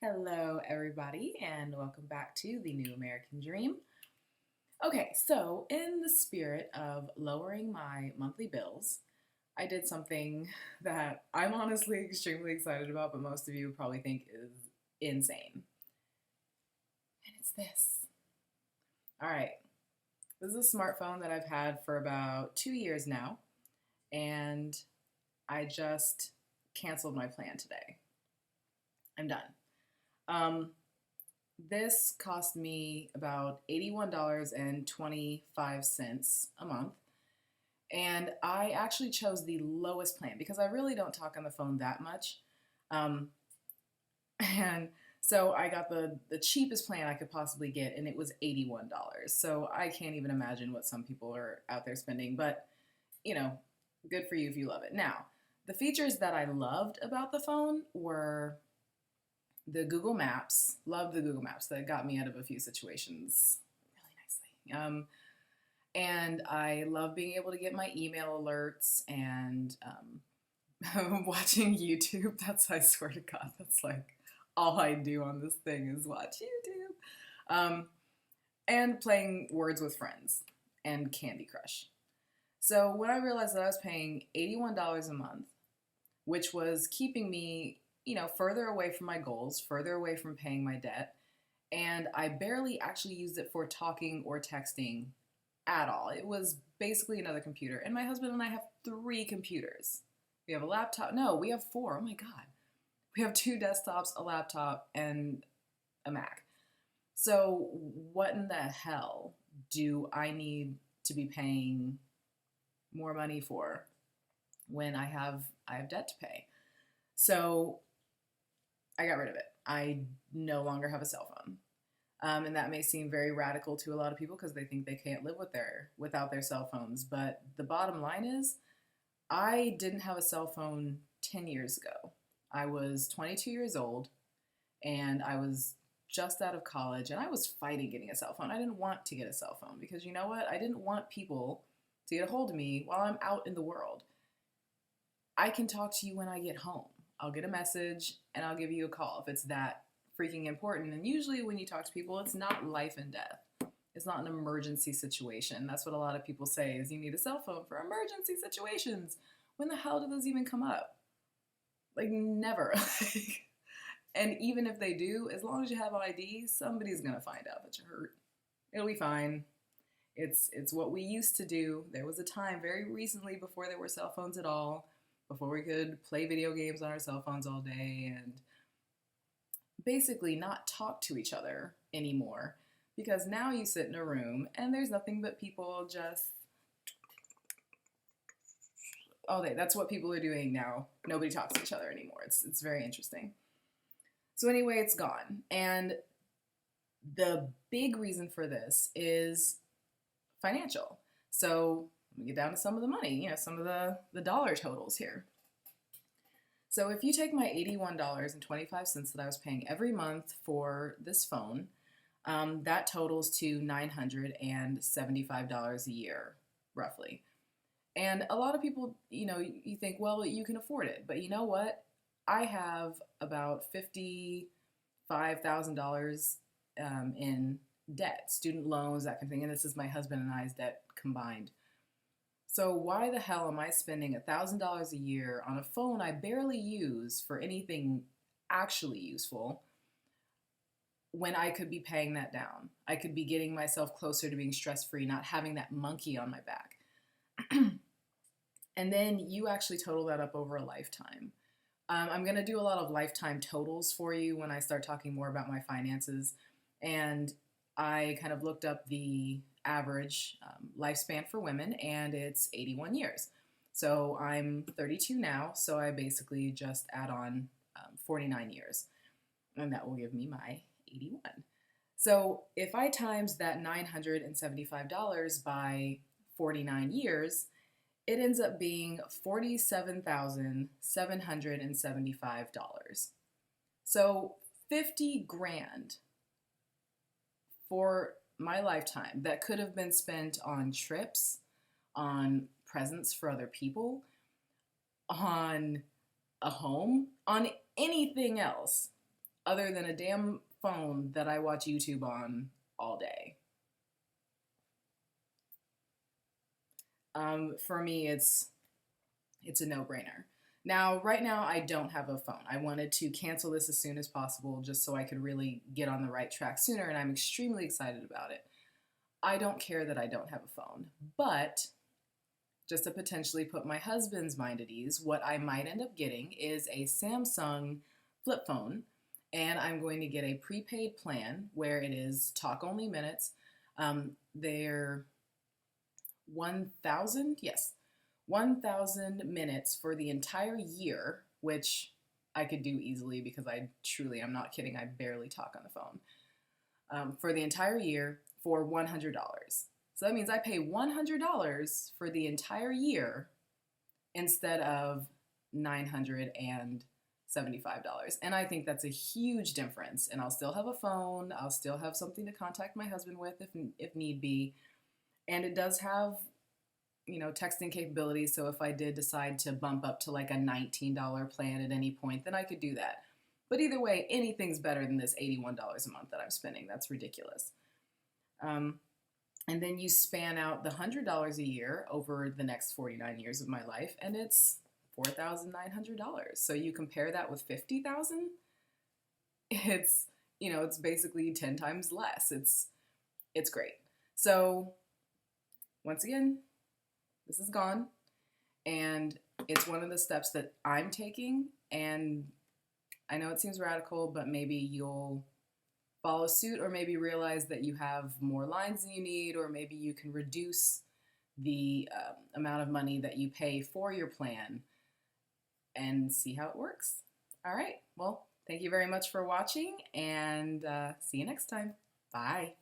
Hello, everybody, and welcome back to the New American Dream. Okay, so in the spirit of lowering my monthly bills, I did something that I'm honestly extremely excited about, but most of you probably think is insane. And it's this. All right, this is a smartphone that I've had for about 2 years now, and I just canceled my plan today. I'm done. Um, This cost me about $81.25 a month. And I actually chose the lowest plan because I really don't talk on the phone that much. Um, and so I got the cheapest plan I could possibly get, and it was $81. So I can't even imagine what some people are out there spending, but you know, good for you if you love it. Now, the features that I loved about the phone were the Google Maps. Love the Google Maps. That got me out of a few situations really nicely. And I love being able to get my email alerts and watching YouTube. I swear to God, that's like all I do on this thing is watch YouTube. And playing Words with Friends and Candy Crush. So when I realized that I was paying $81 a month, which was keeping me, further away from my goals, further away from paying my debt. And I barely actually used it for talking or texting at all. It was basically another computer. And my husband and I have three computers. We have a laptop. No, we have four. Oh my God. We have two desktops, a laptop, and a Mac. So, what in the hell do I need to be paying more money for when I have debt to pay? So I got rid of it. I no longer have a cell phone. And that may seem very radical to a lot of people because they think they can't live without their cell phones. But the bottom line is, I didn't have a cell phone 10 years ago. I was 22 years old and I was just out of college and I was fighting getting a cell phone. I didn't want to get a cell phone because you know what? I didn't want people to get a hold of me while I'm out in the world. I can talk to you when I get home. I'll get a message and I'll give you a call if it's that freaking important. And usually when you talk to people, it's not life and death. It's not an emergency situation. That's what a lot of people say is you need a cell phone for emergency situations. When the hell do those even come up? Like never. And even if they do, as long as you have ID, somebody's gonna find out that you hurt. It'll be fine. It's what we used to do. There was a time very recently before there were cell phones at all, before we could play video games on our cell phones all day and basically not talk to each other anymore. Because now you sit in a room and there's nothing but people just all day. That's what people are doing now. Nobody talks to each other anymore. It's very interesting. So anyway, it's gone. And the big reason for this is financial. So let me get down to some of the money, some of the dollar totals here. So if you take my $81.25 that I was paying every month for this phone, that totals to $975 a year, roughly. And a lot of people, you think, well, you can afford it. But you know what? I have about $55,000 in debt, student loans, that kind of thing. And this is my husband and I's debt combined. So why the hell am I spending $1,000 a year on a phone I barely use for anything actually useful when I could be paying that down? I could be getting myself closer to being stress-free, not having that monkey on my back. And then you actually total that up over a lifetime. I'm going to do a lot of lifetime totals for you when I start talking more about my finances. And I kind of looked up the average lifespan for women, and it's 81 years. So I'm 32 now, so I basically just add on 49 years, and that will give me my 81. So if I times that $975 by 49 years, it ends up being $47,775. So 50 grand for my lifetime that could have been spent on trips, on presents for other people, on a home, on anything else. other than a damn phone that I watch YouTube on all day. For me, it's a no-brainer. Now, right now, I don't have a phone. I wanted to cancel this as soon as possible just so I could really get on the right track sooner, and I'm extremely excited about it. I don't care that I don't have a phone, but just to potentially put my husband's mind at ease, what I might end up getting is a Samsung flip phone, and I'm going to get a prepaid plan where it is talk only minutes. They're 1,000, yes, 1,000 minutes for the entire year, which I could do easily because I'm not kidding, I barely talk on the phone. For the entire year for $100. So that means I pay $100 for the entire year instead of $975. And I think that's a huge difference. And I'll still have a phone, I'll still have something to contact my husband with if need be. And it does have, texting capabilities. So if I did decide to bump up to like a $19 plan at any point, then I could do that. But either way, anything's better than this $81 a month that I'm spending. That's ridiculous. And then you span out the $100 a year over the next 49 years of my life, and it's $4,900. So you compare that with $50,000, it's basically 10 times less. It's great. So once again, this is gone, and it's one of the steps that I'm taking, and I know it seems radical, but maybe you'll follow suit, or maybe realize that you have more lines than you need, or maybe you can reduce the amount of money that you pay for your plan and see how it works. All right, well, thank you very much for watching, and see you next time. Bye.